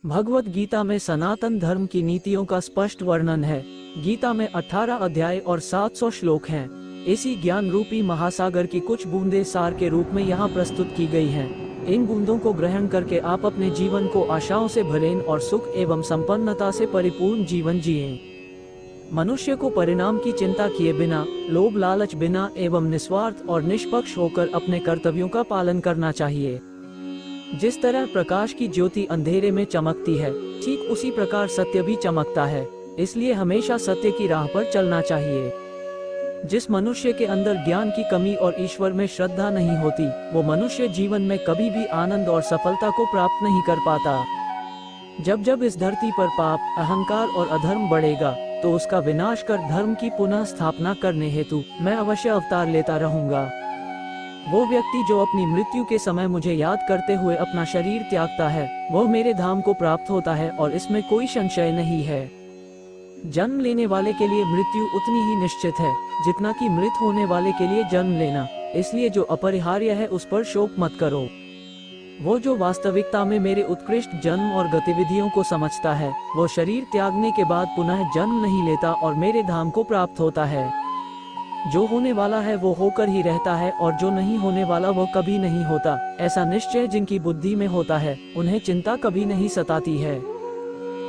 भगवत गीता में सनातन धर्म की नीतियों का स्पष्ट वर्णन है। गीता में 18 अध्याय और 700 श्लोक हैं। इसी ज्ञान रूपी महासागर की कुछ बूंदें सार के रूप में यहाँ प्रस्तुत की गई हैं। इन बूंदों को ग्रहण करके आप अपने जीवन को आशाओं से भरें और सुख एवं संपन्नता से परिपूर्ण जीवन जिएं। मनुष्य को परिणाम की चिंता किए बिना, लोभ लालच बिना एवं निस्वार्थ और निष्पक्ष होकर अपने कर्तव्यों का पालन करना चाहिए। जिस तरह प्रकाश की ज्योति अंधेरे में चमकती है, ठीक उसी प्रकार सत्य भी चमकता है। इसलिए हमेशा सत्य की राह पर चलना चाहिए। जिस मनुष्य के अंदर ज्ञान की कमी और ईश्वर में श्रद्धा नहीं होती, वो मनुष्य जीवन में कभी भी आनंद और सफलता को प्राप्त नहीं कर पाता। जब जब इस धरती पर पाप, अहंकार और अधर्म बढ़ेगा, तो उसका विनाश कर धर्म की पुनः स्थापना करने हेतु मैं अवश्य अवतार लेता रहूंगा। वो व्यक्ति जो अपनी मृत्यु के समय मुझे याद करते हुए अपना शरीर त्यागता है, वो मेरे धाम को प्राप्त होता है और इसमें कोई संशय नहीं है। जन्म लेने वाले के लिए मृत्यु उतनी ही निश्चित है जितना कि मृत होने वाले के लिए जन्म लेना। इसलिए जो अपरिहार्य है उस पर शोक मत करो। वो जो वास्तविकता में मेरे उत्कृष्ट जन्म और गतिविधियों को समझता है, वो शरीर त्यागने के बाद पुनः जन्म नहीं लेता और मेरे धाम को प्राप्त होता है। जो होने वाला है वो होकर ही रहता है और जो नहीं होने वाला वो कभी नहीं होता। ऐसा निश्चय जिनकी बुद्धि में होता है, उन्हें चिंता कभी नहीं सताती है।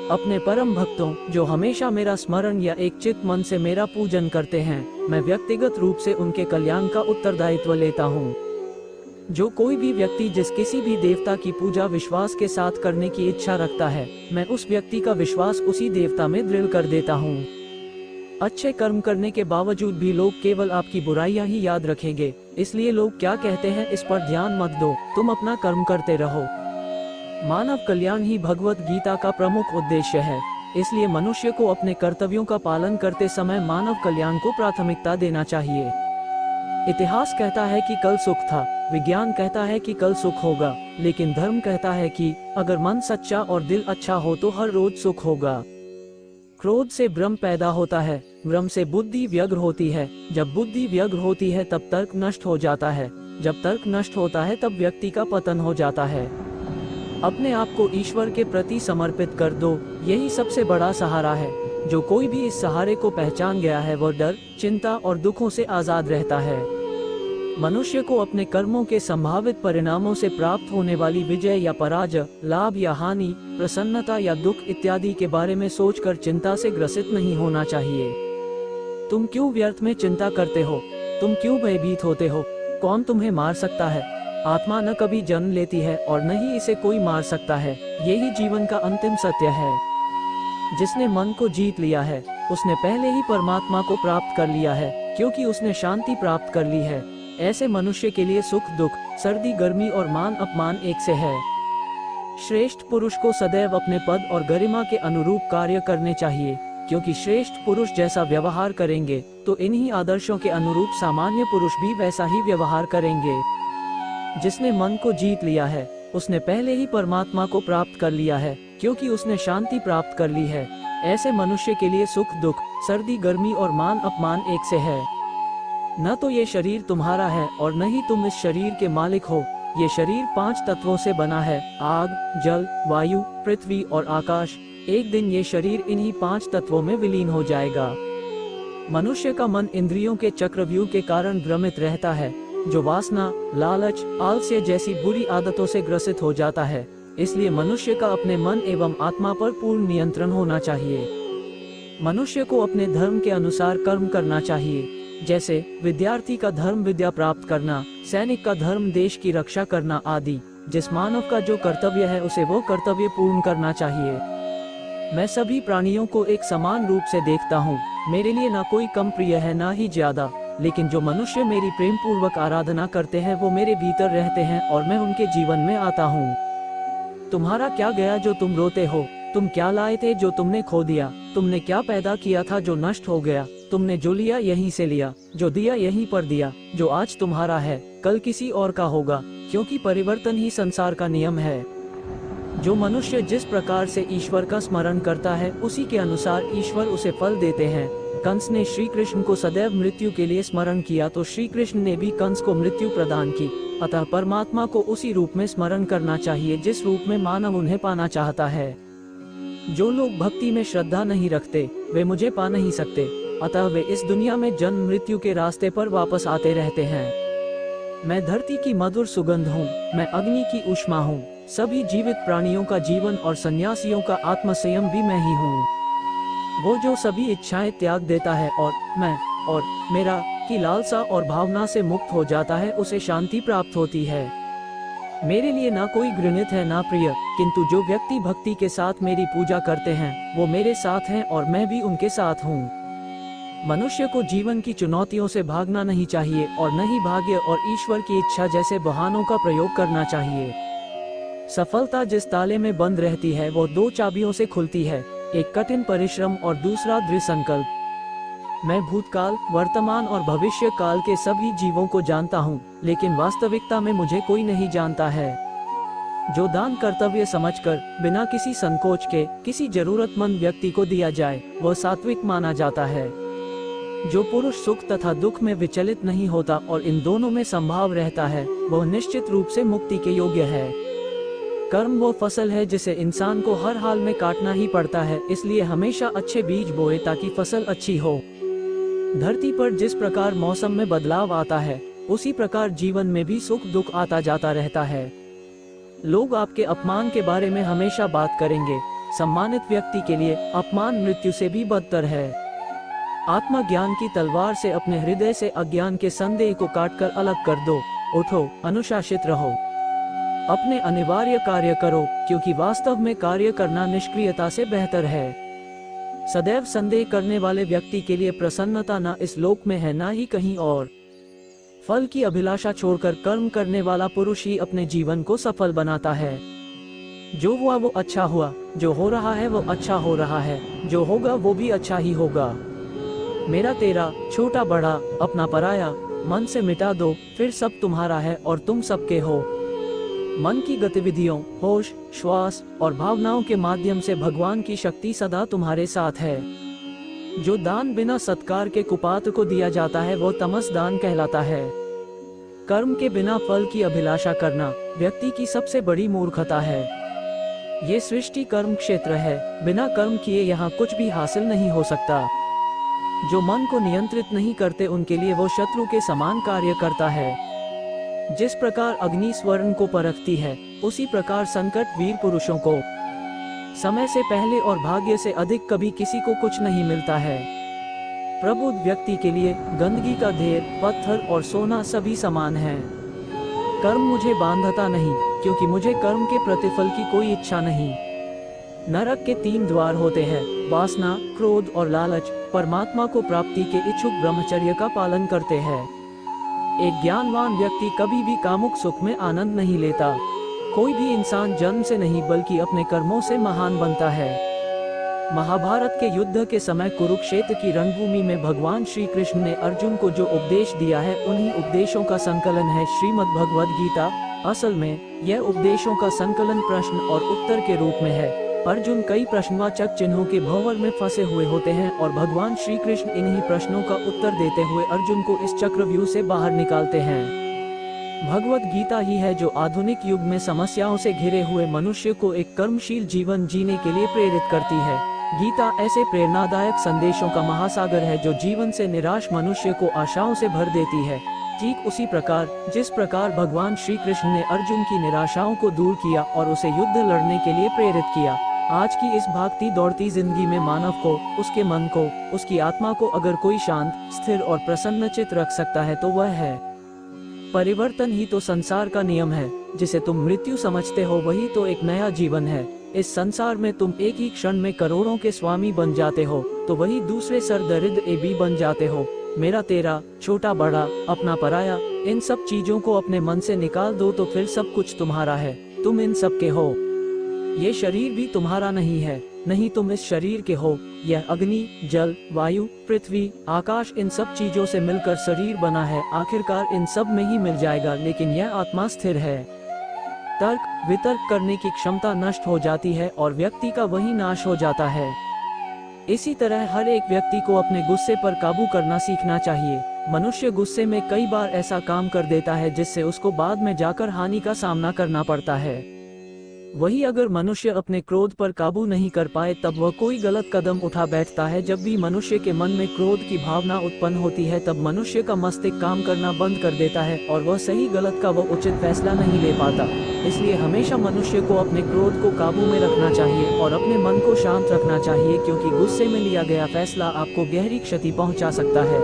अपने परम भक्तों, जो हमेशा मेरा स्मरण या एक चित्त मन से मेरा पूजन करते हैं, मैं व्यक्तिगत रूप से उनके कल्याण का उत्तरदायित्व लेता हूँ। जो कोई भी व्यक्ति जिस किसी भी देवता की पूजा विश्वास के साथ करने की इच्छा रखता है, मैं उस व्यक्ति का विश्वास उसी देवता में दृढ़ कर देता हूँ। अच्छे कर्म करने के बावजूद भी लोग केवल आपकी बुराइयां ही याद रखेंगे। इसलिए लोग क्या कहते हैं इस पर ध्यान मत दो, तुम अपना कर्म करते रहो। मानव कल्याण ही भगवत गीता का प्रमुख उद्देश्य है। इसलिए मनुष्य को अपने कर्तव्यों का पालन करते समय मानव कल्याण को प्राथमिकता देना चाहिए। इतिहास कहता है कि कल सुख था, विज्ञान कहता है कि कल सुख होगा, लेकिन धर्म कहता है कि अगर मन सच्चा और दिल अच्छा हो तो हर रोज सुख होगा। क्रोध से भ्रम पैदा होता है, भ्रम से बुद्धि व्यग्र होती है, जब बुद्धि व्यग्र होती है तब तर्क नष्ट हो जाता है, जब तर्क नष्ट होता है तब व्यक्ति का पतन हो जाता है। अपने आप को ईश्वर के प्रति समर्पित कर दो, यही सबसे बड़ा सहारा है। जो कोई भी इस सहारे को पहचान गया है वो डर, चिंता और दुखों से आजाद रहता है। मनुष्य को अपने कर्मों के संभावित परिणामों से प्राप्त होने वाली विजय या पराजय, लाभ या हानि, प्रसन्नता या दुख इत्यादि के बारे में सोचकर चिंता से ग्रसित नहीं होना चाहिए। तुम क्यों व्यर्थ में चिंता करते हो? तुम क्यों भयभीत होते हो? कौन तुम्हें मार सकता है? आत्मा न कभी जन्म लेती है और न ही इसे कोई मार सकता है। यही जीवन का अंतिम सत्य है। जिसने मन को जीत लिया है, उसने पहले ही परमात्मा को प्राप्त कर लिया है, क्योंकि उसने शांति प्राप्त कर ली है। ऐसे मनुष्य के लिए सुख दुख, सर्दी गर्मी और मान अपमान एक से है। श्रेष्ठ पुरुष को सदैव अपने पद और गरिमा के अनुरूप कार्य करने चाहिए, क्योंकि श्रेष्ठ पुरुष जैसा व्यवहार करेंगे तो इन्हीं आदर्शों के अनुरूप सामान्य पुरुष भी वैसा ही व्यवहार करेंगे। जिसने मन को जीत लिया है, उसने पहले ही परमात्मा को प्राप्त कर लिया है, क्योंकि उसने शांति प्राप्त कर ली है। ऐसे मनुष्य के लिए सुख दुख, सर्दी गर्मी और मान अपमान एक से है। न तो ये शरीर तुम्हारा है और न ही तुम इस शरीर के मालिक हो। ये शरीर 5 तत्वों से बना है, आग, जल, वायु, पृथ्वी और आकाश। एक दिन ये शरीर इन्हीं 5 तत्वों में विलीन हो जाएगा। मनुष्य का मन इंद्रियों के चक्रव्यूह के कारण भ्रमित रहता है, जो वासना, लालच, आलस्य जैसी बुरी आदतों से ग्रसित हो जाता है। इसलिए मनुष्य का अपने मन एवं आत्मा पर पूर्ण नियंत्रण होना चाहिए। मनुष्य को अपने धर्म के अनुसार कर्म करना चाहिए। जैसे विद्यार्थी का धर्म विद्या प्राप्त करना, सैनिक का धर्म देश की रक्षा करना आदि। जिस मानव का जो कर्तव्य है उसे वो कर्तव्य पूर्ण करना चाहिए। मैं सभी प्राणियों को एक समान रूप से देखता हूँ। मेरे लिए ना कोई कम प्रिय है ना ही ज्यादा, लेकिन जो मनुष्य मेरी प्रेम पूर्वक आराधना करते हैं वो मेरे भीतर रहते हैं और मैं उनके जीवन में आता हूँ। तुम्हारा क्या गया जो तुम रोते हो? तुम क्या लाए थे जो तुमने खो दिया? तुमने क्या पैदा किया था जो नष्ट हो गया? तुमने जो लिया यहीं से लिया, जो दिया यहीं पर दिया। जो आज तुम्हारा है कल किसी और का होगा, क्योंकि परिवर्तन ही संसार का नियम है। जो मनुष्य जिस प्रकार से ईश्वर का स्मरण करता है उसी के अनुसार ईश्वर उसे फल देते हैं। कंस ने श्री कृष्ण को सदैव मृत्यु के लिए स्मरण किया तो श्री कृष्ण ने भी कंस को मृत्यु प्रदान की। अतः परमात्मा को उसी रूप में स्मरण करना चाहिए जिस रूप में मानव उन्हें पाना चाहता है। जो लोग भक्ति में श्रद्धा नहीं रखते वे मुझे पा नहीं सकते, अतः वे इस दुनिया में जन्म मृत्यु के रास्ते पर वापस आते रहते हैं। मैं धरती की मधुर सुगंध हूँ, मैं अग्नि की ऊष्मा हूँ, सभी जीवित प्राणियों का जीवन और सन्यासियों का आत्मसंयम भी मैं ही हूँ। वो जो सभी इच्छाएं त्याग देता है और मैं और मेरा की लालसा और भावना से मुक्त हो जाता है, उसे शांति प्राप्त होती है। मेरे लिए ना कोई घृणित है ना प्रिय, किंतु जो व्यक्ति भक्ति के साथ मेरी पूजा करते हैं वो मेरे साथ हैं और मैं भी उनके साथ हूँ। मनुष्य को जीवन की चुनौतियों से भागना नहीं चाहिए और न ही भाग्य और ईश्वर की इच्छा जैसे बहानों का प्रयोग करना चाहिए। सफलता जिस ताले में बंद रहती है वो 2 चाबियों से खुलती है, एक कठिन परिश्रम और दूसरा दृढ़ संकल्प। मैं भूतकाल, वर्तमान और भविष्य काल के सभी जीवों को जानता हूँ, लेकिन वास्तविकता में मुझे कोई नहीं जानता है। जो दान कर्तव्य समझकर बिना किसी संकोच के किसी जरूरतमंद व्यक्ति को दिया जाए वह सात्विक माना जाता है। जो पुरुष सुख तथा दुख में विचलित नहीं होता और इन दोनों में संभाव रहता है वह निश्चित रूप से मुक्ति के योग्य है। कर्म वो फसल है जिसे इंसान को हर हाल में काटना ही पड़ता है, इसलिए हमेशा अच्छे बीज बोए ताकि फसल अच्छी हो। धरती पर जिस प्रकार मौसम में बदलाव आता है उसी प्रकार जीवन में भी सुख दुख आता जाता रहता है। लोग आपके अपमान के बारे में हमेशा बात करेंगे। सम्मानित व्यक्ति के लिए अपमान मृत्यु से भी बदतर है। आत्मज्ञान की तलवार से अपने हृदय से अज्ञान के संदेह को काटकर अलग कर दो। उठो, अनुशासित रहो, अपने अनिवार्य कार्य करो, क्योंकि वास्तव में कार्य करना निष्क्रियता से बेहतर है। सदैव संदेह करने वाले व्यक्ति के लिए प्रसन्नता न इस लोक में है न ही कहीं और। फल की अभिलाषा छोड़कर कर्म करने वाला पुरुष ही अपने जीवन को सफल बनाता है। जो हुआ वो अच्छा हुआ, जो हो रहा है वो अच्छा हो रहा है, जो होगा वो भी अच्छा ही होगा। मेरा तेरा, छोटा बड़ा, अपना पराया, मन से मिटा दो, फिर सब तुम्हारा है और तुम सबके हो। मन की गतिविधियों, होश, श्वास और भावनाओं के माध्यम से भगवान की शक्ति सदा तुम्हारे साथ है। जो दान बिना सत्कार के कुपात्र को दिया जाता है वो तमस दान कहलाता है। कर्म के बिना फल की अभिलाषा करना व्यक्ति की सबसे बड़ी मूर्खता है। ये सृष्टि कर्म क्षेत्र है, बिना कर्म किए यहाँ कुछ भी हासिल नहीं हो सकता। जो मन को नियंत्रित नहीं करते उनके लिए वो शत्रु के समान कार्य करता है। जिस प्रकार अग्नि स्वर्ण को परखती है उसी प्रकार संकट वीर पुरुषों को समय से पहले और भाग्य से अधिक कभी किसी को कुछ नहीं मिलता है। प्रबुद्ध व्यक्ति के लिए गंदगी का ढेर, पत्थर और सोना सभी समान हैं। कर्म मुझे बांधता नहीं, क्योंकि मुझे कर्म के प्रतिफल की कोई इच्छा नहीं। नरक के 3 द्वार होते हैं, वासना, क्रोध और लालच। परमात्मा को प्राप्ति के इच्छुक ब्रह्मचर्य का पालन करते हैं। एक ज्ञानवान व्यक्ति कभी भी कामुक सुख में आनंद नहीं लेता। कोई भी इंसान जन्म से नहीं बल्कि अपने कर्मों से महान बनता है। महाभारत के युद्ध के समय कुरुक्षेत्र की रणभूमि में भगवान श्री कृष्ण ने अर्जुन को जो उपदेश दिया है उन्हीं उपदेशों का संकलन है श्रीमद् भगवद गीता। असल में यह उपदेशों का संकलन प्रश्न और उत्तर के रूप में है। अर्जुन कई प्रश्नवाचक चिन्हों के भंवर में फंसे हुए होते हैं और भगवान श्री कृष्ण इन्हीं प्रश्नों का उत्तर देते हुए अर्जुन को इस चक्रव्यूह से बाहर निकालते हैं। भगवत गीता ही है जो आधुनिक युग में समस्याओं से घिरे हुए मनुष्य को एक कर्मशील जीवन जीने के लिए प्रेरित करती है। गीता ऐसे प्रेरणादायक संदेशों का महासागर है जो जीवन से निराश मनुष्य को आशाओं से भर देती है। ठीक उसी प्रकार जिस प्रकार भगवान श्री कृष्ण ने अर्जुन की निराशाओं को दूर किया और उसे युद्ध लड़ने के लिए प्रेरित किया। आज की इस भागती दौड़ती जिंदगी में मानव को, उसके मन को, उसकी आत्मा को अगर कोई शांत, स्थिर और प्रसन्नचित्त रख सकता है तो वह है परिवर्तन ही तो संसार का नियम है। जिसे तुम मृत्यु समझते हो वही तो एक नया जीवन है। इस संसार में तुम एक ही क्षण में करोड़ों के स्वामी बन जाते हो तो वही दूसरे सरदरिद्र भी बन जाते हो। मेरा तेरा, छोटा बड़ा, अपना पराया, इन सब चीजों को अपने मन से निकाल दो तो फिर सब कुछ तुम्हारा है। तुम इन सब के हो। ये शरीर भी तुम्हारा नहीं है, नहीं तुम इस शरीर के हो। यह अग्नि, जल, वायु, पृथ्वी, आकाश इन सब चीजों से मिलकर शरीर बना है। आखिरकार इन सब में ही मिल जाएगा, लेकिन यह आत्मा स्थिर है। तर्क वितर्क करने की क्षमता नष्ट हो जाती है और व्यक्ति का वही नाश हो जाता है। इसी तरह हर एक व्यक्ति को अपने गुस्से पर काबू करना सीखना चाहिए। मनुष्य गुस्से में कई बार ऐसा काम कर देता है जिससे उसको बाद में जाकर हानि का सामना करना पड़ता है। वही अगर मनुष्य अपने क्रोध पर काबू नहीं कर पाए तब वह कोई गलत कदम उठा बैठता है। जब भी मनुष्य के मन में क्रोध की भावना उत्पन्न होती है तब मनुष्य का मस्तिष्क काम करना बंद कर देता है और वह सही गलत का वह उचित फैसला नहीं ले पाता। इसलिए हमेशा मनुष्य को अपने क्रोध को काबू में रखना चाहिए और अपने मन को शांत रखना चाहिए, क्योंकि गुस्से में लिया गया फैसला आपको गहरी क्षति पहुंचा सकता है।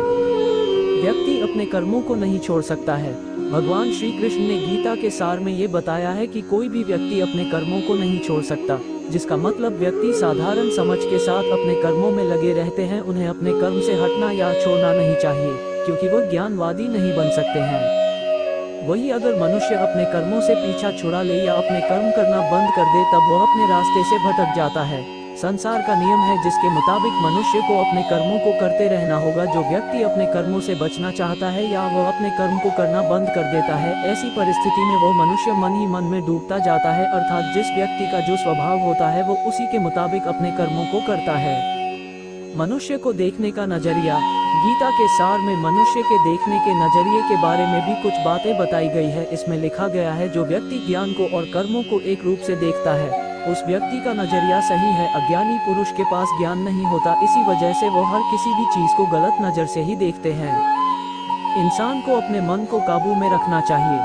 व्यक्ति अपने कर्मों को नहीं छोड़ सकता है। भगवान श्री कृष्ण ने गीता के सार में ये बताया है कि कोई भी व्यक्ति अपने कर्मों को नहीं छोड़ सकता, जिसका मतलब व्यक्ति साधारण समझ के साथ अपने कर्मों में लगे रहते हैं। उन्हें अपने कर्म से हटना या छोड़ना नहीं चाहिए, क्योंकि वह ज्ञानवादी नहीं बन सकते हैं। वही अगर मनुष्य अपने कर्मों से पीछा छुड़ा ले या अपने कर्म करना बंद कर दे तब वह अपने रास्ते से भटक जाता है। संसार का नियम है जिसके मुताबिक मनुष्य को अपने कर्मों को करते रहना होगा। जो व्यक्ति अपने कर्मों से बचना चाहता है या वह अपने कर्म को करना बंद कर देता है, ऐसी परिस्थिति में वह मनुष्य मन ही मन में डूबता जाता है, अर्थात जिस व्यक्ति का जो स्वभाव होता है वो उसी के मुताबिक अपने कर्मों को करता है। मनुष्य को देखने का नजरिया। गीता के सार में मनुष्य के देखने के नजरिए के बारे में भी कुछ बातें बताई गई है। इसमें लिखा गया है, जो व्यक्ति ज्ञान को और कर्मों को एक रूप से देखता है उस व्यक्ति का नजरिया सही है। अज्ञानी पुरुष के पास ज्ञान नहीं होता, इसी वजह से वो हर किसी भी चीज को गलत नजर से ही देखते हैं। इंसान को अपने मन को काबू में रखना चाहिए।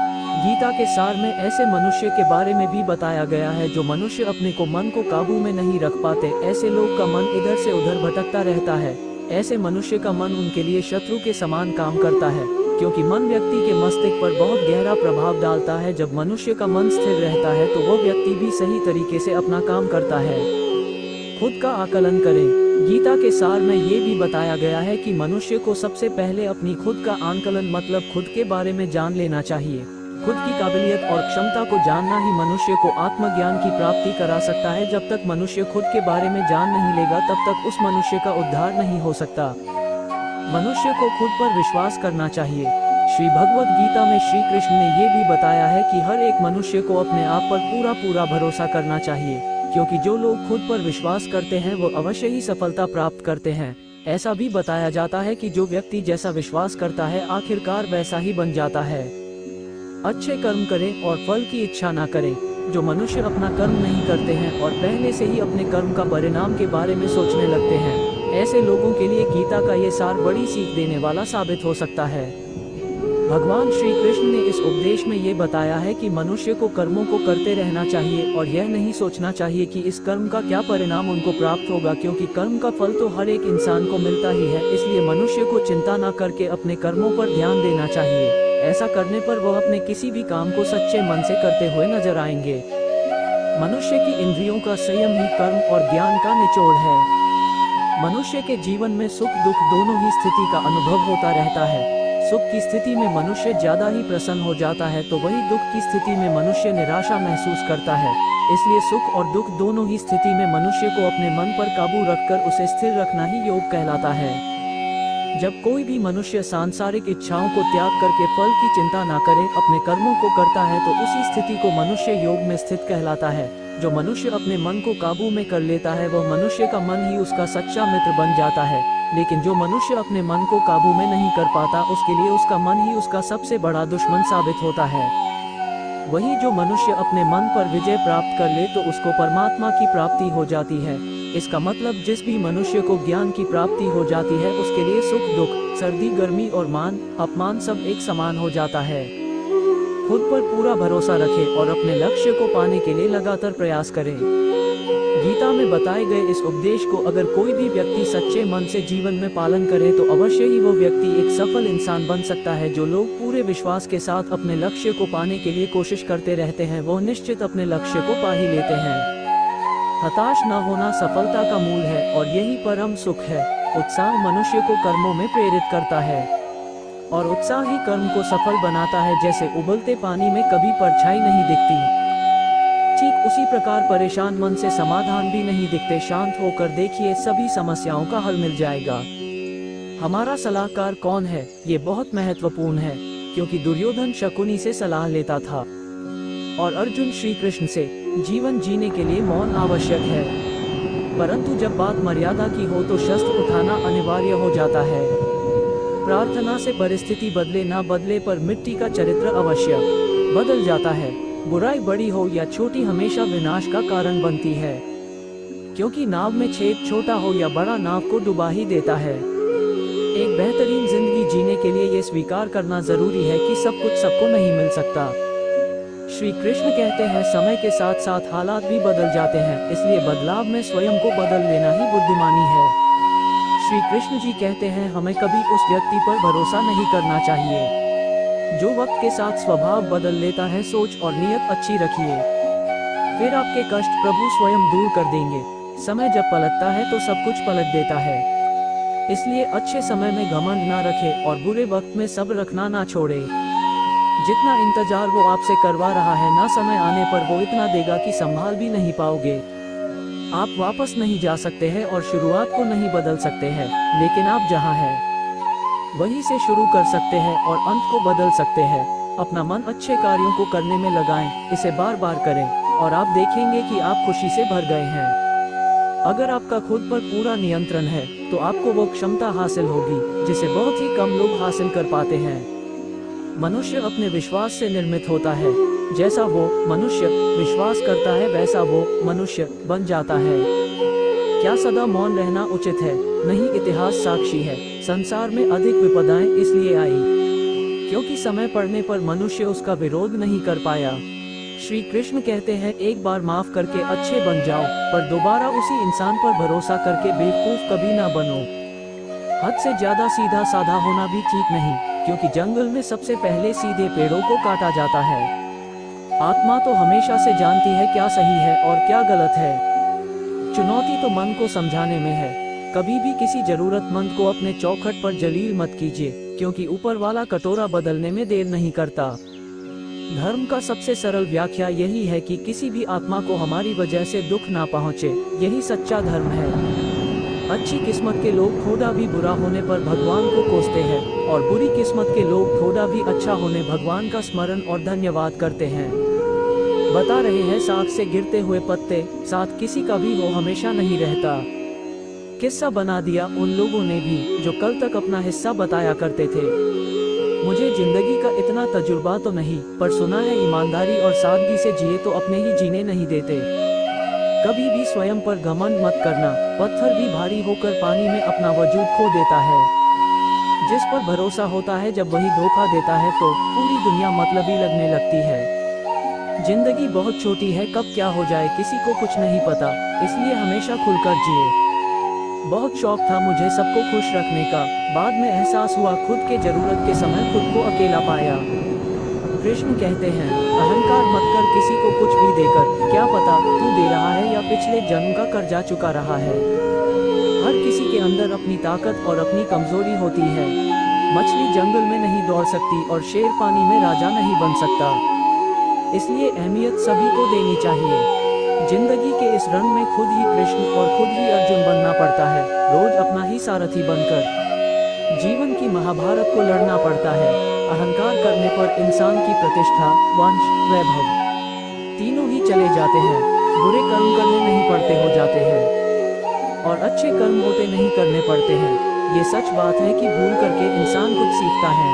गीता के सार में ऐसे मनुष्य के बारे में भी बताया गया है जो मनुष्य अपने को मन को काबू में नहीं रख पाते। ऐसे लोग का मन इधर से उधर भटकता रहता है। ऐसे मनुष्य का मन उनके लिए शत्रु के समान काम करता है, क्योंकि मन व्यक्ति के मस्तिष्क पर बहुत गहरा प्रभाव डालता है। जब मनुष्य का मन स्थिर रहता है तो वो व्यक्ति भी सही तरीके से अपना काम करता है। खुद का आकलन करें। गीता के सार में ये भी बताया गया है कि मनुष्य को सबसे पहले अपनी खुद का आकलन मतलब खुद के बारे में जान लेना चाहिए। खुद की काबिलियत और क्षमता को जानना ही मनुष्य को आत्मज्ञान की प्राप्ति करा सकता है। जब तक मनुष्य खुद के बारे में जान नहीं लेगा तब तक उस मनुष्य का उद्धार नहीं हो सकता। मनुष्य को खुद पर विश्वास करना चाहिए। श्री भगवद गीता में श्री कृष्ण ने ये भी बताया है कि हर एक मनुष्य को अपने आप पर पूरा भरोसा करना चाहिए, क्योंकि जो लोग खुद पर विश्वास करते हैं वो अवश्य ही सफलता प्राप्त करते हैं। ऐसा भी बताया जाता है कि जो व्यक्ति जैसा विश्वास करता है आखिरकार वैसा ही बन जाता है। अच्छे कर्म करें और फल की इच्छा ना करें। जो मनुष्य अपना कर्म नहीं करते हैं और पहले से ही अपने कर्म का परिणाम के बारे में सोचने लगते हैं, ऐसे लोगों के लिए गीता का ये सार बड़ी सीख देने वाला साबित हो सकता है। भगवान श्री कृष्ण ने इस उपदेश में ये बताया है कि मनुष्य को कर्मों को करते रहना चाहिए और यह नहीं सोचना चाहिए कि इस कर्म का क्या परिणाम उनको प्राप्त होगा, क्योंकि कर्म का फल तो हर एक इंसान को मिलता ही है। इसलिए मनुष्य को चिंता न करके अपने कर्मों पर ध्यान देना चाहिए। ऐसा करने पर वह अपने किसी भी काम को सच्चे मन से करते हुए नजर आएंगे। मनुष्य की इंद्रियों का संयम ही कर्म और ज्ञान का निचोड़ है। मनुष्य के जीवन में सुख दुख दोनों ही स्थिति का अनुभव होता रहता है। सुख की स्थिति में मनुष्य ज्यादा ही प्रसन्न हो जाता है तो वही दुख की स्थिति में मनुष्य निराशा महसूस करता है। इसलिए सुख और दुख दोनों ही स्थिति में मनुष्य को अपने मन पर काबू रखकर उसे स्थिर रखना ही योग कहलाता है। जब कोई भी मनुष्य सांसारिक इच्छाओं को त्याग करके फल की चिंता ना करे, अपने कर्मों को करता है तो उसी स्थिति को मनुष्य योग में स्थित कहलाता है। जो मनुष्य अपने मन को काबू में कर लेता है वह मनुष्य का मन ही उसका सच्चा मित्र बन जाता है। लेकिन जो मनुष्य अपने मन को काबू में नहीं कर पाता उसके लिए उसका मन ही उसका सबसे बड़ा दुश्मन साबित होता है। वही जो मनुष्य अपने मन पर विजय प्राप्त कर ले तो उसको परमात्मा की प्राप्ति हो जाती है। इसका मतलब जिस भी मनुष्य को ज्ञान की प्राप्ति हो जाती है उसके लिए सुख दुख, सर्दी गर्मी और मान अपमान सब एक समान हो जाता है। खुद पर पूरा भरोसा रखें और अपने लक्ष्य को पाने के लिए लगातार प्रयास करें। गीता में बताए गए इस उपदेश को अगर कोई भी व्यक्ति सच्चे मन से जीवन में पालन करे तो अवश्य ही वो व्यक्ति एक सफल इंसान बन सकता है। जो लोग पूरे विश्वास के साथ अपने लक्ष्य को पाने के लिए कोशिश करते रहते हैं वो निश्चित अपने लक्ष्य को पा ही लेते हैं। हताश न होना सफलता का मूल है और यही परम सुख है। उत्साह मनुष्य को कर्मों में प्रेरित करता है और उत्साह ही कर्म को सफल बनाता है। जैसे उबलते पानी में कभी परछाई नहीं दिखती, ठीक उसी प्रकार परेशान मन से समाधान भी नहीं दिखते। शांत होकर देखिए, सभी समस्याओं का हल मिल जाएगा। हमारा सलाहकार कौन है, ये बहुत महत्वपूर्ण है, क्योंकि दुर्योधन शकुनी से सलाह लेता था और अर्जुन श्री कृष्ण से। जीवन जीने के लिए मौन आवश्यक है, परंतु जब बात मर्यादा की हो तो शस्त्र उठाना अनिवार्य हो जाता है। प्रार्थना से परिस्थिति बदले ना बदले पर मिट्टी का चरित्र अवश्य बदल जाता है। बुराई बड़ी हो या छोटी हमेशा विनाश का कारण बनती है, क्योंकि नाव में छेद छोटा हो या बड़ा नाव को डुबा ही देता है। एक बेहतरीन जिंदगी जीने के लिए ये स्वीकार करना जरूरी है कि सब कुछ सबको नहीं मिल सकता। श्री कृष्ण कहते हैं समय के साथ साथ हालात भी बदल जाते हैं, इसलिए बदलाव में स्वयं को बदल लेना ही बुद्धिमानी है। श्री कृष्ण जी कहते हैं हमें कभी उस व्यक्ति पर भरोसा नहीं करना चाहिए जो वक्त के साथ स्वभाव बदल लेता है। सोच और नियत अच्छी रखिए, फिर आपके कष्ट प्रभु स्वयं दूर कर देंगे। समय जब पलटता है तो सब कुछ पलट देता है, इसलिए अच्छे समय में घमंड ना रखें और बुरे वक्त में सब्र रखना ना छोड़े। जितना इंतजार वो आपसे करवा रहा है ना समय आने पर वो इतना देगा कि संभाल भी नहीं पाओगे। आप वापस नहीं जा सकते हैं और शुरुआत को नहीं बदल सकते हैं, लेकिन आप जहां हैं वहीं से शुरू कर सकते हैं और अंत को बदल सकते हैं। अपना मन अच्छे कार्यों को करने में लगाएं, इसे बार बार करें और आप देखेंगे कि आप खुशी से भर गए हैं। अगर आपका खुद पर पूरा नियंत्रण है तो आपको वो क्षमता हासिल होगी जिसे बहुत ही कम लोग हासिल कर पाते हैं। मनुष्य अपने विश्वास से निर्मित होता है, जैसा वो मनुष्य विश्वास करता है वैसा वो मनुष्य बन जाता है। क्या सदा मौन रहना उचित है? नहीं, इतिहास साक्षी है संसार में अधिक विपदाएं इसलिए आई क्योंकि समय पड़ने पर मनुष्य उसका विरोध नहीं कर पाया। श्री कृष्ण कहते हैं एक बार माफ करके अच्छे बन जाओ, पर दोबारा उसी इंसान पर भरोसा करके बेवकूफ कभी ना बनो। हद से ज्यादा सीधा साधा होना भी ठीक नहीं, क्योंकि जंगल में सबसे पहले सीधे पेड़ों को काटा जाता है। आत्मा तो हमेशा से जानती है क्या सही है और क्या गलत है। चुनौती तो मन को समझाने में है। कभी भी किसी जरूरतमंद को अपने चौखट पर जलील मत कीजिए, क्योंकि ऊपर वाला कटोरा बदलने में देर नहीं करता। धर्म का सबसे सरल व्याख्या यही है कि किसी भी आत्मा को हमारी वजह से दुख ना पहुंचे, यही सच्चा धर्म है। अच्छी किस्मत के लोग थोड़ा भी बुरा होने पर भगवान को कोसते हैं और बुरी किस्मत के लोग थोड़ा भी अच्छा होने भगवान का स्मरण और धन्यवाद करते हैं। बता रहे हैं साथ से गिरते हुए पत्ते, साथ किसी का भी वो हमेशा नहीं रहता। किस्सा बना दिया उन लोगों ने भी जो कल तक अपना हिस्सा बताया करते थे। मुझे जिंदगी का इतना तजुर्बा तो नहीं, पर सुना है ईमानदारी और सादगी से जिए तो अपने ही जीने नहीं देते। कभी भी स्वयं पर घमंड मत करना, पत्थर भी भारी होकर पानी में अपना वजूद खो देता है। जिस पर भरोसा होता है जब वही धोखा देता है तो पूरी दुनिया मतलबी लगने लगती है। जिंदगी बहुत छोटी है, कब क्या हो जाए किसी को कुछ नहीं पता, इसलिए हमेशा खुलकर जिए। बहुत शौक था मुझे सबको खुश रखने का, बाद में एहसास हुआ खुद के जरूरत के समय खुद को अकेला पाया। कृष्ण कहते हैं अहंकार मत कर किसी को कुछ भी देकर, क्या पता तू दे रहा है या पिछले जन्म का कर्जा चुका रहा है। हर किसी के अंदर अपनी ताकत और अपनी कमजोरी होती है। मछली जंगल में नहीं दौड़ सकती और शेर पानी में राजा नहीं बन सकता, इसलिए अहमियत सभी को देनी चाहिए। जिंदगी के इस रण में खुद ही कृष्ण और खुद ही अर्जुन बनना पड़ता है, रोज अपना ही सारथी बनकर जीवन की महाभारत को लड़ना पड़ता है। अहंकार करने पर इंसान की प्रतिष्ठा, वंश, वैभव तीनों ही चले जाते हैं। बुरे कर्म करने नहीं पड़ते हो जाते हैं और अच्छे कर्म होते नहीं करने पड़ते हैं। ये सच बात है कि भूल करके इंसान कुछ सीखता है,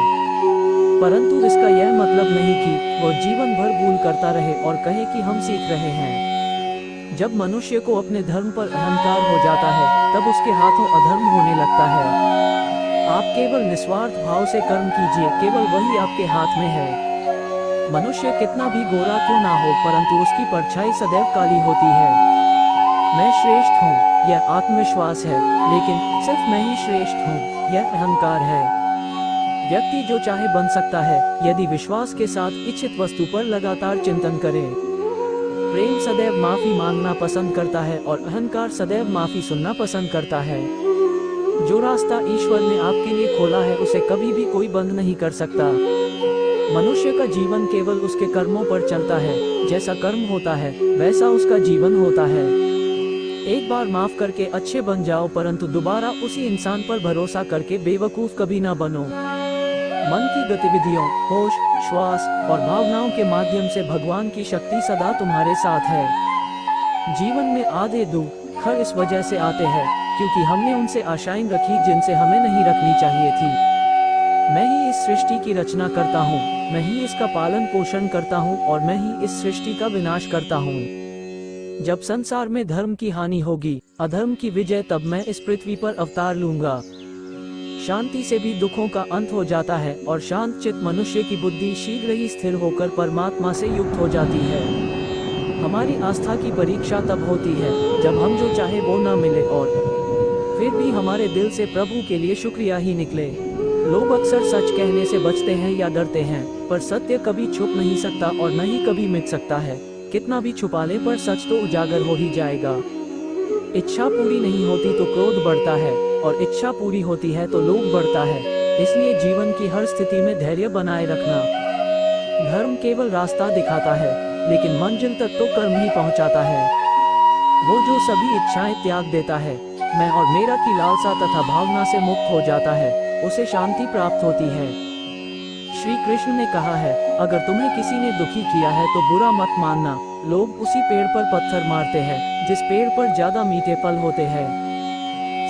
परंतु इसका यह मतलब नहीं कि वो जीवन भर भूल करता रहे और कहे कि हम सीख रहे हैं। जब मनुष्य को अपने धर्म पर अहंकार हो जाता है तब उसके हाथों अधर्म होने लगता है। आप केवल निस्वार्थ भाव से कर्म कीजिए, केवल वही आपके हाथ में है। मनुष्य कितना भी गोरा क्यों ना हो, परंतु उसकी परछाई सदैव काली होती है। मैं श्रेष्ठ हूँ, यह आत्मविश्वास है, लेकिन सिर्फ मैं ही श्रेष्ठ हूँ, यह अहंकार है। व्यक्ति जो चाहे बन सकता है यदि विश्वास के साथ इच्छित वस्तु पर लगातार चिंतन करे। प्रेम सदैव माफी मांगना पसंद करता है और अहंकार सदैव माफी सुनना पसंद करता है। जो रास्ता ईश्वर ने आपके लिए खोला है उसे कभी भी कोई बंद नहीं कर सकता। मनुष्य का जीवन केवल उसके कर्मों पर चलता है, जैसा कर्म होता है वैसा उसका जीवन होता है। एक बार माफ करके अच्छे बन जाओ, परंतु दोबारा उसी इंसान पर भरोसा करके बेवकूफ कभी ना बनो। मन की गतिविधियों, होश, श्वास और भावनाओं के माध्यम से भगवान की शक्ति सदा तुम्हारे साथ है। जीवन में आधे दुख हर इस वजह से आते हैं क्योंकि हमने उनसे आशाएं रखी जिनसे हमें नहीं रखनी चाहिए थी। मैं ही इस सृष्टि की रचना करता हूँ, मैं ही इसका पालन पोषण करता हूँ और मैं ही इस सृष्टि का विनाश करता हूँ। जब संसार में धर्म की हानि होगी, अधर्म की विजय, तब मैं इस पृथ्वी पर अवतार लूंगा। शांति से भी दुखों का अंत हो जाता है और शांत चित्त मनुष्य की बुद्धि शीघ्र ही स्थिर होकर परमात्मा से युक्त हो जाती है। हमारी आस्था की परीक्षा तब होती है जब हम जो चाहे वो न मिले और फिर भी हमारे दिल से प्रभु के लिए शुक्रिया ही निकले। लोग अक्सर सच कहने से बचते हैं या डरते हैं, पर सत्य कभी छुप नहीं सकता और न ही कभी मिट सकता है। कितना भी छुपा ले पर सच तो उजागर हो ही जाएगा। इच्छा पूरी नहीं होती तो क्रोध बढ़ता है और इच्छा पूरी होती है तो लोभ बढ़ता है। इसलिए जीवन की हर स्थिति में धैर्य बनाए रखना। धर्म केवल रास्ता दिखाता है, लेकिन मंजिल तक तो कर्म ही पहुंचाता है। वो जो सभी इच्छाएं त्याग देता है, मैं और मेरा की लालसा तथा भावना से मुक्त हो जाता है, उसे शांति प्राप्त होती है। श्री कृष्ण ने कहा है, अगर तुम्हें किसी ने दुखी किया है तो बुरा मत मानना। लोग उसी पेड़ पर पत्थर मारते हैं जिस पेड़ पर ज्यादा मीठे फल होते हैं।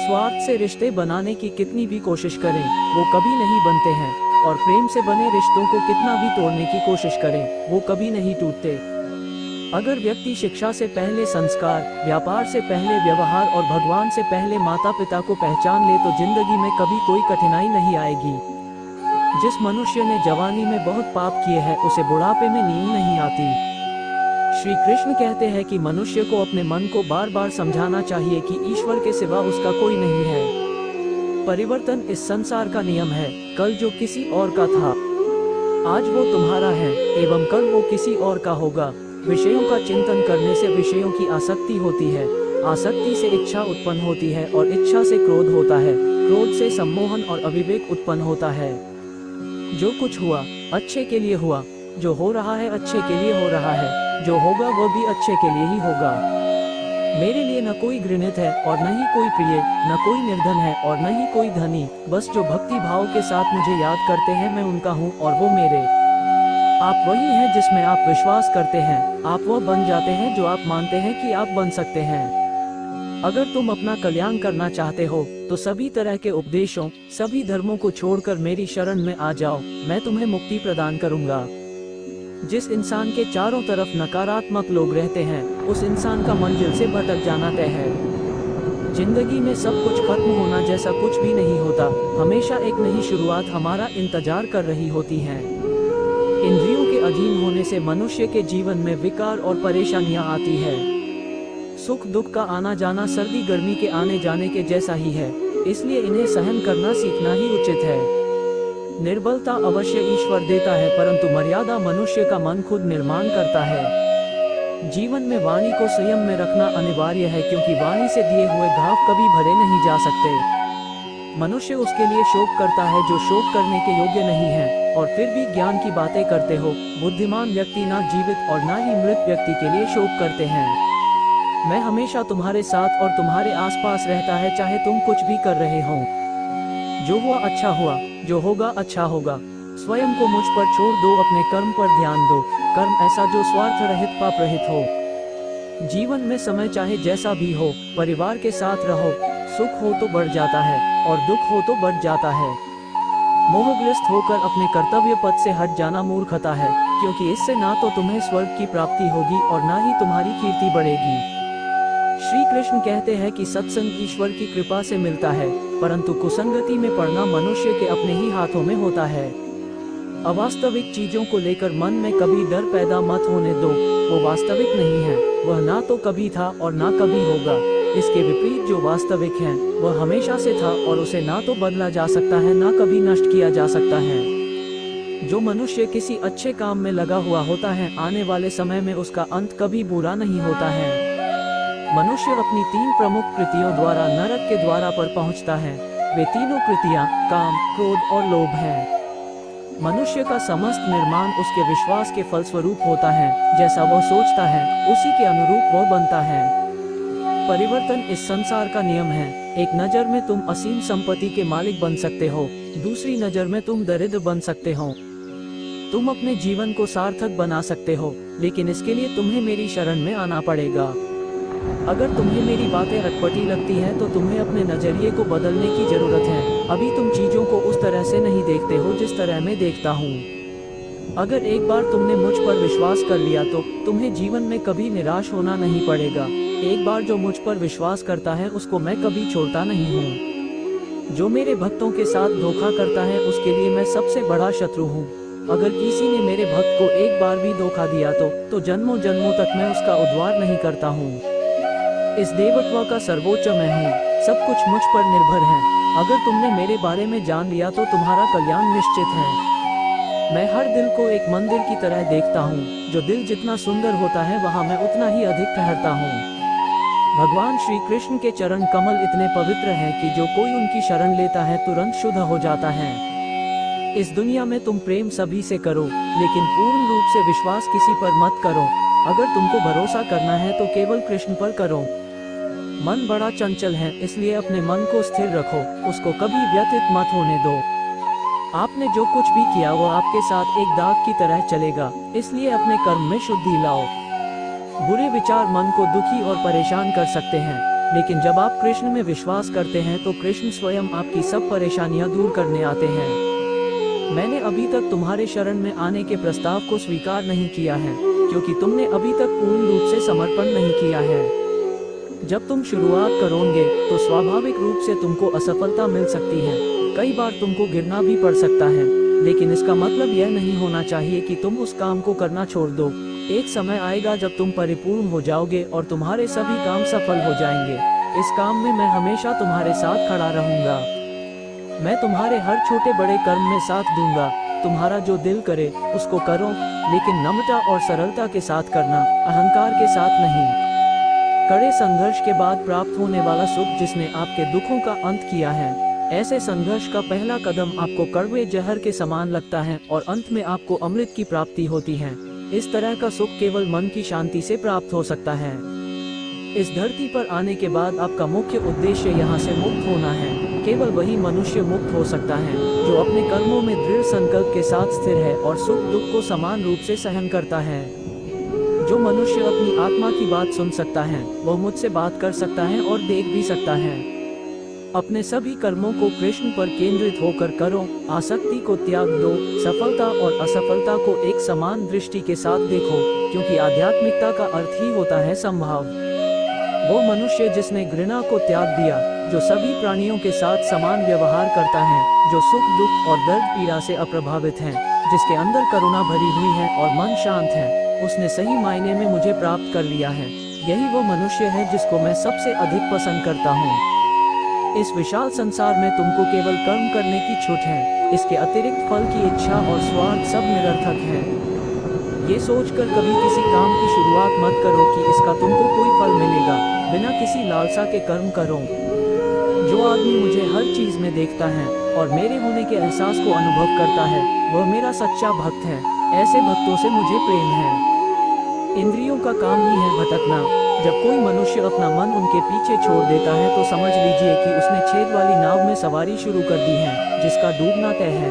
स्वार्थ से रिश्ते बनाने की कितनी भी कोशिश करें, वो कभी नहीं बनते हैं, और प्रेम से बने रिश्तों को कितना भी तोड़ने की कोशिश करें, वो कभी नहीं टूटते। अगर व्यक्ति शिक्षा से पहले संस्कार, व्यापार से पहले व्यवहार और भगवान से पहले माता पिता को पहचान ले तो जिंदगी में कभी कोई कठिनाई नहीं आएगी। जिस मनुष्य ने जवानी में बहुत पाप किए हैं, उसे बुढ़ापे में नींद नहीं आती। श्री कृष्ण कहते हैं कि मनुष्य को अपने मन को बार बार समझाना चाहिए कि ईश्वर के सिवा उसका कोई नहीं है। परिवर्तन इस संसार का नियम है। कल जो किसी और का था, आज वो तुम्हारा है एवं कल वो किसी और का होगा। विषयों का चिंतन करने से विषयों की आसक्ति होती है, आसक्ति से इच्छा उत्पन्न होती है और इच्छा से क्रोध होता है, क्रोध से सम्मोहन और अविवेक उत्पन्न होता है। जो कुछ हुआ अच्छे के लिए हुआ, जो हो रहा है अच्छे के लिए हो रहा है, जो होगा वह भी अच्छे के लिए ही होगा। मेरे लिए न कोई घृणित है और न ही कोई प्रिय, न कोई निर्धन है और न ही कोई धनी। बस जो भक्ति भाव के साथ मुझे याद करते हैं, मैं उनका हूँ और वो मेरे। आप वही हैं जिसमें आप विश्वास करते हैं। आप वह बन जाते हैं जो आप मानते हैं कि आप बन सकते हैं। अगर तुम अपना कल्याण करना चाहते हो तो सभी तरह के उपदेशों, सभी धर्मों को छोड़कर मेरी शरण में आ जाओ, मैं तुम्हें मुक्ति प्रदान करूंगा। जिस इंसान के चारों तरफ नकारात्मक लोग रहते हैं, उस इंसान का मंजिल से भटक जाना तय है। जिंदगी में सब कुछ खत्म होना जैसा कुछ भी नहीं होता। हमेशा एक नई शुरुआत हमारा इंतजार कर रही होती है। इंद्रियों के अधीन होने से मनुष्य के जीवन में विकार और परेशानियां आती है। सुख दुख का आना जाना सर्दी गर्मी के आने जाने के जैसा ही है, इसलिए इन्हें सहन करना सीखना ही उचित है। निर्बलता अवश्य ईश्वर देता है, परंतु मर्यादा मनुष्य का मन खुद निर्माण करता है। जीवन में वाणी को संयम में रखना अनिवार्य है, क्योंकि वाणी से दिए हुए घाव कभी भरे नहीं जा सकते। मनुष्य उसके लिए शोक करता है जो शोक करने के योग्य नहीं है, और फिर भी ज्ञान की बातें करते हो। बुद्धिमान व्यक्ति ना जीवित और ना ही मृत व्यक्ति के लिए शोक करते हैं। मैं हमेशा तुम्हारे साथ और तुम्हारे आसपास रहता है, चाहे तुम कुछ भी कर रहे हो। जो हुआ अच्छा हुआ, जो होगा अच्छा होगा। स्वयं को मुझ पर छोड़ दो, अपने कर्म पर ध्यान दो। कर्म ऐसा जो स्वार्थ रहित पाप रहित हो। जीवन में समय चाहे जैसा भी हो, परिवार के साथ रहो। सुख हो तो बढ़ जाता है और दुख हो तो बढ़ जाता है। मोहग्रस्त होकर अपने कर्तव्य पथ से हट जाना मूर्खता है, क्योंकि इससे ना तो तुम्हें स्वर्ग की प्राप्ति होगी और ना ही तुम्हारी कीर्ति बढ़ेगी। श्री कृष्ण कहते हैं कि सत्संग ईश्वर की कृपा से मिलता है, परंतु कुसंगति में पड़ना मनुष्य के अपने ही हाथों में होता है। अवास्तविक चीजों को लेकर मन में कभी डर पैदा मत होने दो। वो वास्तविक नहीं है, वह ना तो कभी था और ना कभी होगा। इसके विपरीत जो वास्तविक है वह हमेशा से था और उसे ना तो बदला जा सकता है, ना कभी नष्ट किया जा सकता है। जो मनुष्य किसी अच्छे काम में लगा हुआ होता है, आने वाले समय में उसका अंत कभी बुरा नहीं होता है। मनुष्य अपनी 3 प्रमुख कृतियों द्वारा नरक के द्वारा पर पहुंचता है। वे तीनों कृतियां काम, क्रोध और लोभ हैं। मनुष्य का समस्त निर्माण उसके विश्वास के फलस्वरूप होता है। जैसा वह सोचता है, उसी के अनुरूप वह बनता है। परिवर्तन इस संसार का नियम है। एक नजर में तुम असीम संपत्ति के मालिक बन सकते हो, दूसरी नजर में तुम दरिद्र बन सकते हो। तुम अपने जीवन को सार्थक बना सकते हो, लेकिन इसके लिए तुम्हें मेरी शरण में आना पड़ेगा। अगर तुम्हें मेरी बातें अटपटी लगती हैं तो तुम्हें अपने नजरिए को बदलने की जरूरत है। अभी तुम चीजों को उस तरह से नहीं देखते हो जिस तरह मैं देखता हूँ। अगर एक बार तुमने मुझ पर विश्वास कर लिया तो तुम्हें जीवन में कभी निराश होना नहीं पड़ेगा। एक बार जो मुझ पर विश्वास करता है उसको मैं कभी छोड़ता नहीं हूँ। जो मेरे भक्तों के साथ धोखा करता है उसके लिए मैं सबसे बड़ा शत्रु हूँ। अगर किसी ने मेरे भक्त को एक बार भी धोखा दिया तो जन्मों जन्मों तक मैं उसका उद्धार नहीं करता हूँ। इस देवत्व का सर्वोच्च मैं हूँ। सब कुछ मुझ पर निर्भर है। अगर तुमने मेरे बारे में जान लिया तो तुम्हारा कल्याण निश्चित है। मैं हर दिल को एक मंदिर की तरह देखता हूँ। जो दिल जितना सुंदर होता है वहाँ मैं उतना ही अधिक ठहरता हूँ। भगवान श्री कृष्ण के चरण कमल इतने पवित्र हैं कि जो कोई उनकी शरण लेता है तुरंत शुद्ध हो जाता है। इस दुनिया में तुम प्रेम सभी से करो, लेकिन पूर्ण रूप से विश्वास किसी पर मत करो। अगर तुमको भरोसा करना है तो केवल कृष्ण पर करो। मन बड़ा चंचल है, इसलिए अपने मन को स्थिर रखो, उसको कभी व्यथित मत होने दो। आपने जो कुछ भी किया वो आपके साथ एक दाग की तरह चलेगा, इसलिए अपने कर्म में शुद्धि लाओ। बुरे विचार मन को दुखी और परेशान कर सकते हैं, लेकिन जब आप कृष्ण में विश्वास करते हैं तो कृष्ण स्वयं आपकी सब परेशानियां दूर करने आते हैं। मैंने अभी तक तुम्हारे शरण में आने के प्रस्ताव को स्वीकार नहीं किया है, क्योंकि तुमने अभी तक पूर्ण रूप से समर्पण नहीं किया है। जब तुम शुरुआत करोगे तो स्वाभाविक रूप से तुमको असफलता मिल सकती है। कई बार तुमको गिरना भी पड़ सकता है, लेकिन इसका मतलब यह नहीं होना चाहिए कि तुम उस काम को करना छोड़ दो। एक समय आएगा जब तुम परिपूर्ण हो जाओगे और तुम्हारे सभी काम सफल हो जाएंगे। इस काम में मैं हमेशा तुम्हारे साथ खड़ा रहूंगा। मैं तुम्हारे हर छोटे बड़े कर्म में साथ दूंगा। तुम्हारा जो दिल करे उसको करो, लेकिन नम्रता और सरलता के साथ करना, अहंकार के साथ नहीं। कड़े संघर्ष के बाद प्राप्त होने वाला सुख जिसने आपके दुखों का अंत किया है। ऐसे संघर्ष का पहला कदम आपको कड़वे जहर के समान लगता है और अंत में आपको अमृत की प्राप्ति होती है। इस तरह का सुख केवल मन की शांति से प्राप्त हो सकता है। इस धरती पर आने के बाद आपका मुख्य उद्देश्य यहाँ से मुक्त होना है। केवल वही मनुष्य मुक्त हो सकता है जो अपने कर्मों में दृढ़ संकल्प के साथ स्थिर है और सुख दुख को समान रूप से सहन करता है। जो मनुष्य अपनी आत्मा की बात सुन सकता है वह मुझसे बात कर सकता है और देख भी सकता है। अपने सभी कर्मों को कृष्ण पर केंद्रित होकर करो। आसक्ति को त्याग दो। सफलता और असफलता को एक समान दृष्टि के साथ देखो, क्योंकि आध्यात्मिकता का अर्थ ही होता है संभाव। वो मनुष्य जिसने घृणा को त्याग दिया, जो सभी प्राणियों के साथ समान व्यवहार करता है, जो सुख दुख और दर्द पीड़ा से अप्रभावित है, जिसके अंदर करुणा भरी हुई है और मन शांत है, उसने सही मायने में मुझे प्राप्त कर लिया है। यही वो मनुष्य है जिसको मैं सबसे अधिक पसंद करता हूँ। इस विशाल संसार में तुमको केवल कर्म करने की छूट है। इसके अतिरिक्त फल की इच्छा और स्वार्थ सब निरर्थक है। ये सोचकर कभी किसी काम की शुरुआत मत करो कि इसका तुमको कोई फल मिलेगा। बिना किसी लालसा के कर्म करो। जो आदमी मुझे हर चीज में देखता है और मेरे होने के एहसास को अनुभव करता है, वह मेरा सच्चा भक्त है। ऐसे भक्तों से मुझे प्रेम है। इंद्रियों का काम ही है भटकना। जब कोई मनुष्य अपना मन उनके पीछे छोड़ देता है तो समझ लीजिए कि उसने छेद वाली नाव में सवारी शुरू कर दी है, जिसका डूबना तय है।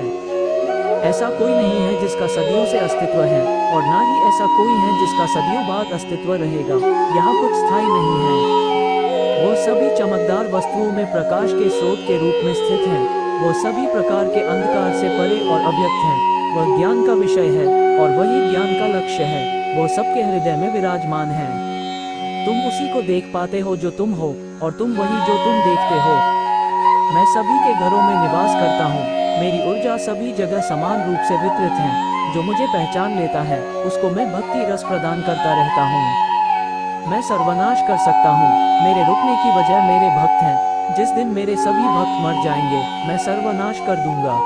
ऐसा कोई नहीं है जिसका सदियों से अस्तित्व है, और ना ही ऐसा कोई है जिसका सदियों बाद अस्तित्व रहेगा। यहाँ कुछ स्थायी नहीं है। वो सभी चमकदार वस्तुओं में प्रकाश के स्रोत के रूप में स्थित हैं। वो सभी प्रकार के अंधकार से परे और अव्यक्त हैं। वह ज्ञान का विषय है और वही ज्ञान का लक्ष्य है। वो सबके हृदय में विराजमान है। तुम उसी को देख पाते हो जो तुम हो, और तुम वही जो तुम देखते हो। मैं सभी के घरों में निवास करता हूँ। मेरी ऊर्जा सभी जगह समान रूप से वितरित है। जो मुझे पहचान लेता है उसको मैं भक्ति रस प्रदान करता रहता हूँ। मैं सर्वनाश कर सकता हूँ। मेरे रुकने की वजह मेरे भक्त हैं। जिस दिन मेरे सभी भक्त मर जाएंगे मैं सर्वनाश कर दूंगा।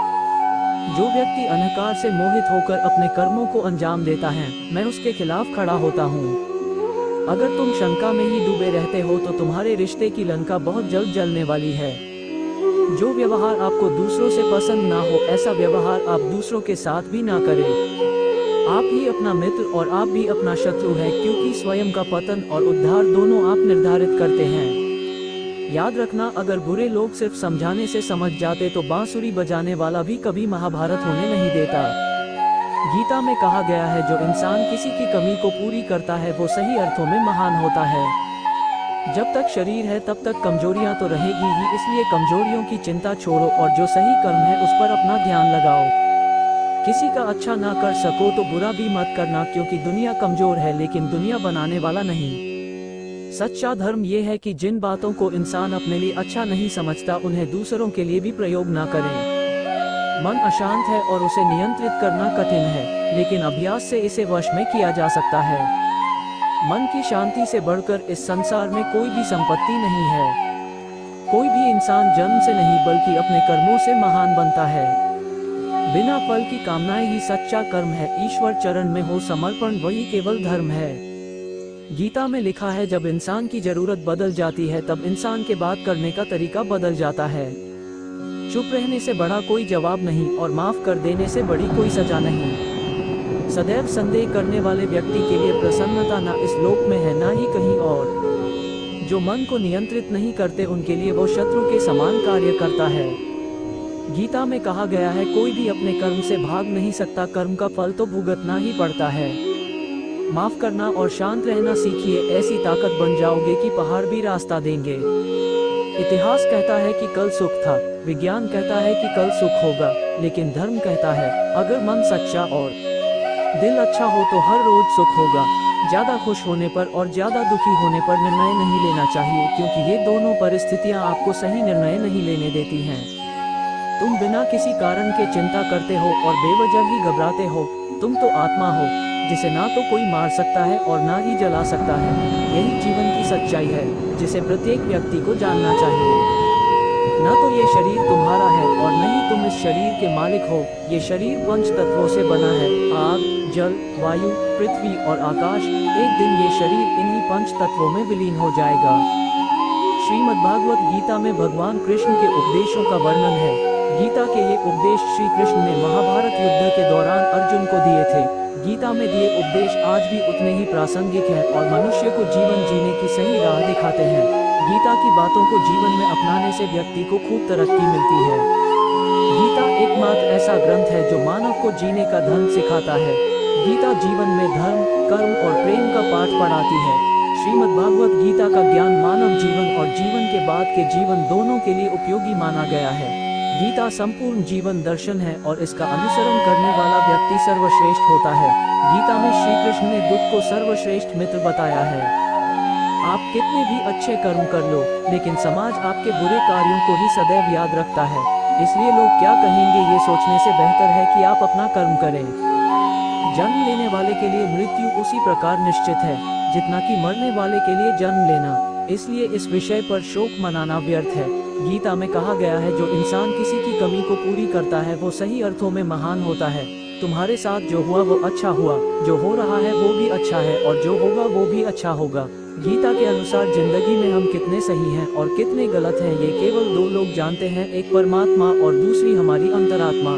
जो व्यक्ति अंधकार से मोहित होकर अपने कर्मों को अंजाम देता है, मैं उसके खिलाफ खड़ा होता हूँ। अगर तुम शंका में ही डूबे रहते हो तो तुम्हारे रिश्ते की लंका बहुत जल्द जलने वाली है। जो व्यवहार आपको दूसरों से पसंद ना हो, ऐसा व्यवहार आप दूसरों के साथ भी ना करें। आप ही अपना मित्र और आप भी अपना शत्रु है, क्योंकि स्वयं का पतन और उद्धार दोनों आप निर्धारित करते हैं। याद रखना, अगर बुरे लोग सिर्फ समझाने से समझ जाते तो बांसुरी बजाने वाला भी कभी महाभारत होने नहीं देता। गीता में कहा गया है, जो इंसान किसी की कमी को पूरी करता है वो सही अर्थों में महान होता है। जब तक शरीर है तब तक कमजोरियां तो रहेगी ही, इसलिए कमजोरियों की चिंता छोड़ो और जो सही कर्म है उस पर अपना ध्यान लगाओ। किसी का अच्छा ना कर सको तो बुरा भी मत करना, क्योंकि दुनिया कमजोर है लेकिन दुनिया बनाने वाला नहीं। सच्चा धर्म ये है कि जिन बातों को इंसान अपने लिए अच्छा नहीं समझता उन्हें दूसरों के लिए भी प्रयोग ना करें। मन अशांत है और उसे नियंत्रित करना कठिन है, लेकिन अभ्यास से इसे वश में किया जा सकता है। मन की शांति से बढ़कर इस संसार में कोई भी संपत्ति नहीं है। कोई भी इंसान जन्म से नहीं बल्कि अपने कर्मों से महान बनता है। बिना फल की कामनाएं ही सच्चा कर्म है। ईश्वर चरण में हो समर्पण, वही केवल धर्म है। गीता में लिखा है, जब इंसान की जरूरत बदल जाती है तब इंसान के बात करने का तरीका बदल जाता है। चुप रहने से बड़ा कोई जवाब नहीं और माफ कर देने से बड़ी कोई सजा नहीं। सदैव संदेह करने वाले व्यक्ति के लिए प्रसन्नता न इस लोक में है न ही कहीं और। जो मन को नियंत्रित नहीं करते उनके लिए वो शत्रु के समान कार्य करता है। गीता में कहा गया है, कोई भी अपने कर्म से भाग नहीं सकता, कर्म का फल तो भुगतना ही पड़ता है। माफ करना और शांत रहना सीखिए, ऐसी ताकत बन जाओगे कि पहाड़ भी रास्ता देंगे। इतिहास कहता है कि कल सुख था, विज्ञान कहता है कि कल सुख होगा, लेकिन धर्म कहता है अगर मन सच्चा और दिल अच्छा हो तो हर रोज सुख होगा। ज्यादा खुश होने पर और ज्यादा दुखी होने पर निर्णय नहीं लेना चाहिए, क्योंकि ये दोनों परिस्थितियां आपको सही निर्णय नहीं लेने देती हैं। तुम बिना किसी कारण के चिंता करते हो और बेवजह ही घबराते हो। तुम तो आत्मा हो जिसे ना तो कोई मार सकता है और ना ही जला सकता है। यही जीवन की सच्चाई है जिसे प्रत्येक व्यक्ति को जानना चाहिए। न तो ये शरीर तुम्हारा है और न ही तुम इस शरीर के मालिक हो। ये शरीर पंच तत्वों से बना है, आग, जल, वायु, पृथ्वी और आकाश। एक दिन ये शरीर इन्हीं पंच तत्वों में विलीन हो जाएगा। श्रीमद्भागवत गीता में भगवान कृष्ण के उपदेशों का वर्णन है। गीता के ये उपदेश श्री कृष्ण ने महाभारत युद्ध के दौरान अर्जुन को दिए थे। गीता में दिए उपदेश आज भी उतने ही प्रासंगिक हैं और मनुष्य को जीवन जीने की सही राह दिखाते हैं। गीता की बातों को जीवन में अपनाने से व्यक्ति को खूब तरक्की मिलती है। गीता एकमात्र ऐसा ग्रंथ है जो मानव को जीने का ढंग सिखाता है। गीता जीवन में धर्म, कर्म और प्रेम का पाठ पढ़ाती है। श्रीमद्भागवत गीता का ज्ञान मानव जीवन और जीवन के बाद के जीवन दोनों के लिए उपयोगी माना गया है। गीता संपूर्ण जीवन दर्शन है और इसका अनुसरण करने वाला व्यक्ति सर्वश्रेष्ठ होता है। गीता में श्री कृष्ण ने दुख को सर्वश्रेष्ठ मित्र बताया है। आप कितने भी अच्छे कर्म कर लो, लेकिन समाज आपके बुरे कार्यों को ही सदैव याद रखता है। इसलिए लोग क्या कहेंगे ये सोचने से बेहतर है कि आप अपना कर्म करें। जन्म लेने वाले के लिए मृत्यु उसी प्रकार निश्चित है जितना कि मरने वाले के लिए जन्म लेना। इसलिए इस विषय पर शोक मनाना व्यर्थ है। गीता में कहा गया है, जो इंसान किसी की कमी को पूरी करता है वो सही अर्थों में महान होता है। तुम्हारे साथ जो हुआ वो अच्छा हुआ, जो हो रहा है वो भी अच्छा है और जो होगा वो भी अच्छा होगा। गीता के अनुसार जिंदगी में हम कितने सही हैं और कितने गलत हैं ये केवल दो लोग जानते हैं, एक परमात्मा और दूसरी हमारी अंतरात्मा।